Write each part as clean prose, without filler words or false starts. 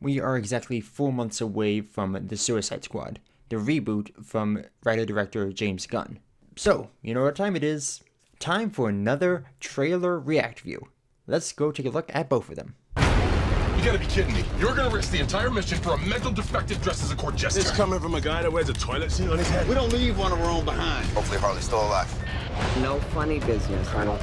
We are exactly 4 months away from The Suicide Squad, the reboot from writer-director James Gunn. So, you know what time it is? Time for another trailer react view. Let's go take a look at both of them. You gotta be kidding me. You're gonna risk the entire mission for a mental defective dressed as a court jester. This coming from a guy that wears a toilet seat on his head. We don't leave one of our own behind. Hopefully Harley's still alive. No funny business, Colonel.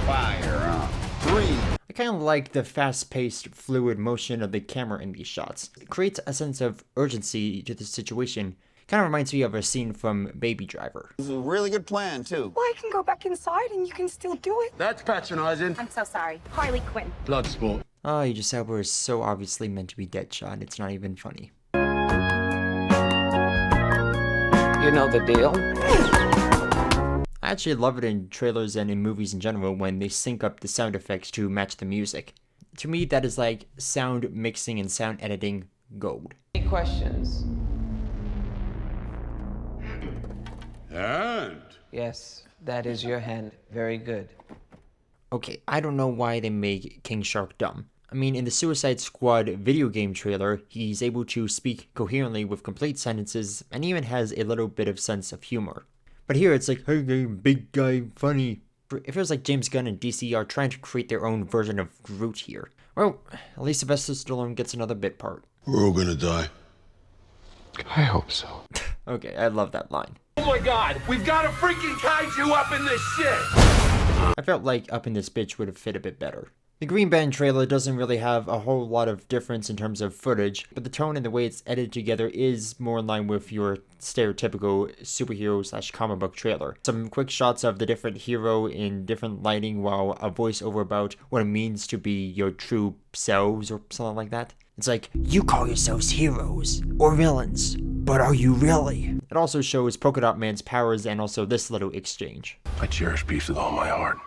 Fire on 3. I kind of like the fast-paced, fluid motion of the camera in these shots. It creates a sense of urgency to the situation. Kind of reminds me of a scene from Baby Driver. This is a really good plan, too. Well, I can go back inside and you can still do it. That's patronizing. I'm so sorry. Harley Quinn. Blood sport. Oh, Idris Elba is so obviously meant to be Deadshot, it's not even funny. You know the deal. I actually love it in trailers and in movies in general when they sync up the sound effects to match the music. To me, that is like sound mixing and sound editing gold. Any questions? And? Yes, that is your hand. Very good. Okay, I don't know why they make King Shark dumb. I mean, in the Suicide Squad video game trailer, he's able to speak coherently with complete sentences and even has a little bit of sense of humor. But here it's like, hey, big guy, funny. It feels like James Gunn and DC are trying to create their own version of Groot here. Well, at least Sylvester Stallone gets another bit part. We're all gonna die. I hope so. Okay, I love that line. Oh my god, we've got a freaking kaiju up in this shit! I felt like Up in This Bitch would have fit a bit better. The Green Band trailer doesn't really have a whole lot of difference in terms of footage, but the tone and the way it's edited together is more in line with your stereotypical superhero/comic book trailer. Some quick shots of the different hero in different lighting while a voiceover about what it means to be your true selves or something like that. It's like, you call yourselves heroes or villains, but are you really? It also shows Polka Dot Man's powers and also this little exchange. I cherish peace with all my heart.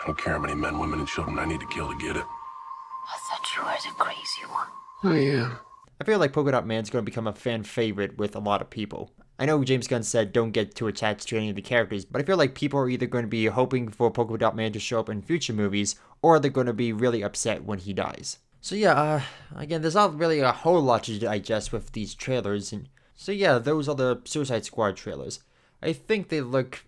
I don't care how many men, women, and children I need to kill to get it. I thought you were the crazy one. I am. I feel like Polka Dot Man's going to become a fan favorite with a lot of people. I know James Gunn said don't get too attached to any of the characters, but I feel like people are either going to be hoping for Polka Dot Man to show up in future movies, or they're going to be really upset when he dies. So yeah, again, there's not really a whole lot to digest with these trailers, and so yeah, those are the Suicide Squad trailers. I think they look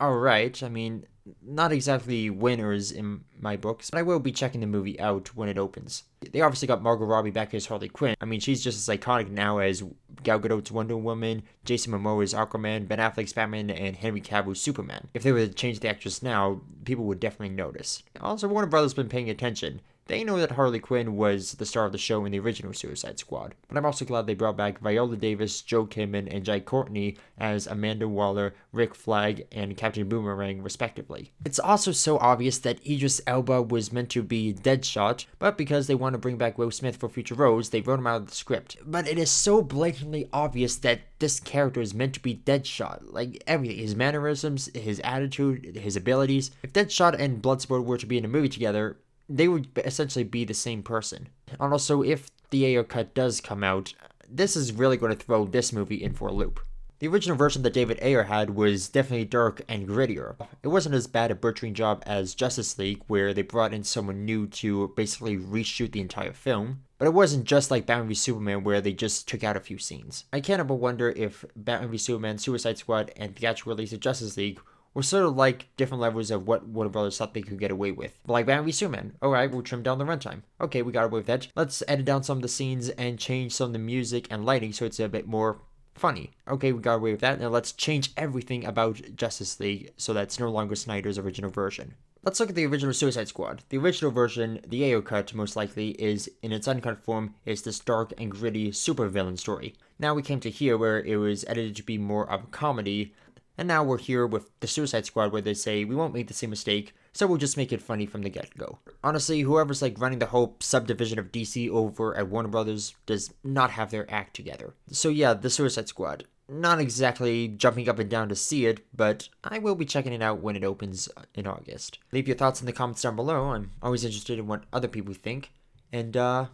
alright. I mean, not exactly winners in my books, but I will be checking the movie out when it opens. They obviously got Margot Robbie back as Harley Quinn. I mean, she's just as iconic now as Gal Gadot's Wonder Woman, Jason Momoa's Aquaman, Ben Affleck's Batman, and Henry Cavill's Superman. If they were to change the actress now, people would definitely notice. Also, Warner Brothers been paying attention. They know that Harley Quinn was the star of the show in the original Suicide Squad, but I'm also glad they brought back Viola Davis, Joe Kidman, and Jai Courtney as Amanda Waller, Rick Flag, and Captain Boomerang, respectively. It's also so obvious that Idris Elba was meant to be Deadshot, but because they want to bring back Will Smith for future roles, they wrote him out of the script. But it is so blatantly obvious that this character is meant to be Deadshot. Like, everything. His mannerisms, his attitude, his abilities. If Deadshot and Bloodsport were to be in a movie together, they would essentially be the same person. And also, if the Ayer cut does come out, this is really going to throw this movie in for a loop. The original version that David Ayer had was definitely dark and grittier. It wasn't as bad a butchering job as Justice League, where they brought in someone new to basically reshoot the entire film. But it wasn't just like Batman v Superman, where they just took out a few scenes. I can't help but wonder if Batman v Superman, Suicide Squad, and the actual release of Justice League were sort of like different levels of what Warner Brothers thought they could get away with. Like Batman v Superman. Alright, we'll trim down the runtime. Okay, we got away with that. Let's edit down some of the scenes and change some of the music and lighting so it's a bit more funny. Okay, we got away with that. Now let's change everything about Justice League so that's no longer Snyder's original version. Let's look at the original Suicide Squad. The original version, the Ayer cut most likely, is in its uncut form, is this dark and gritty supervillain story. Now we came to here where it was edited to be more of a comedy. And now we're here with the Suicide Squad where they say, we won't make the same mistake, so we'll just make it funny from the get-go. Honestly, whoever's like running the whole subdivision of DC over at Warner Brothers does not have their act together. So yeah, the Suicide Squad. Not exactly jumping up and down to see it, but I will be checking it out when it opens in August. Leave your thoughts in the comments down below. I'm always interested in what other people think. And yeah,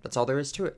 that's all there is to it.